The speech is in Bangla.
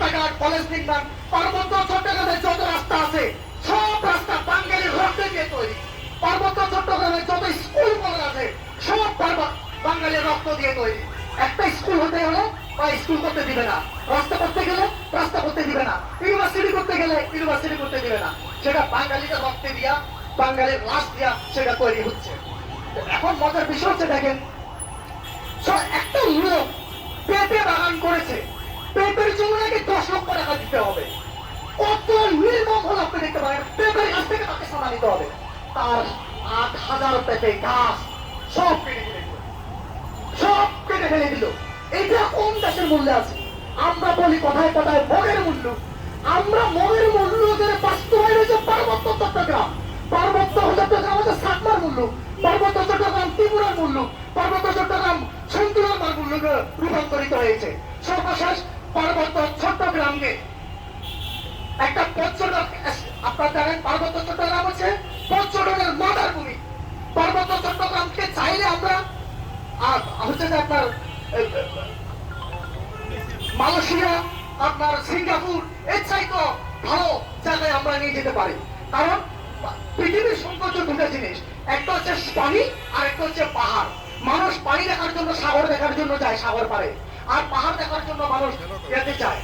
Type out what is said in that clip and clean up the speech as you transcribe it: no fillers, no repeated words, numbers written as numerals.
রাস্তাঘাট, কলেজ নির্মাণ, পার্বত্য চট্টগ্রামের যত রাস্তা আছে সব রাস্তা বাঙালির রক্তে দিয়ে তৈরি। পার্বত্য চট্টগ্রামের যত স্কুল কলেজ আছে সব বাঙালির রক্ত দিয়ে তৈরি। একটা স্কুল হতে হলে বা স্কুল করতে দিবে না, রাস্তা করতে গেলে রাস্তা করতে দিবে না, ইউনিভার্সিটি করতে গেলে ইউনিভার্সিটি করতে দিবে না। সেটা বাঙালিদের রক্তে দিয়া, বাঙালির লাশ দিয়া সেটা তৈরি হচ্ছে। এখন মজার বিষয় হচ্ছে দেখেন, একটা লোক পেঁপে বাগান করেছে, পেঁপের জন্য নাকি 10 লক্ষ টাকা দিতে হবে। কত নির্মম হলো আপনি দেখতে পারেন। পেঁপের গাছ থেকে তাকে সোনা নিতে হবে। তার 8,000 পেঁপে গাছ সব কেটে ফেলে দিল, সব কেটে ফেলে দিল। এটা কোন দেশের মূল্যে আছে? আমরা বলি কথায় কথায় মগের মূল্য। আমরা মগের মূল্য বাস্তবায়ন হয়েছে পার্বত্য চট্টগ্রাম। পার্বত্য চট্টগ্রাম হচ্ছে সাতমার মূল্য, পার্বত্য চট্টগ্রাম ত্রিপুরার মূল্য, পার্বত্য চট্টগ্রাম সন্তুলনার মূল্যে রূপান্তরিত হয়েছে। সর্বশেষ পার্বত্য চট্টগ্রামকে একটা পর্যটক, আপনার জানেন পার্বত্য চট্টগ্রাম হচ্ছে পর্যটনের মাতার ভূমি। পার্বত্য চট্টগ্রামকে চাইলে আমরা হচ্ছে যে আপনার মালয়েশিয়া, আপনার সিঙ্গাপুর এর চাইতে ভালো জায়গায় আমরা নিয়ে যেতে পারি। কারণ পৃথিবীর সৌন্দর্য দুটো জিনিস, একটা হচ্ছে পানি আর একটা হচ্ছে পাহাড়। মানুষ পানি দেখার জন্য, সাগর দেখার জন্য যায় সাগর পারে, আর পাহাড় দেখার জন্য মানুষ যেতে চায়।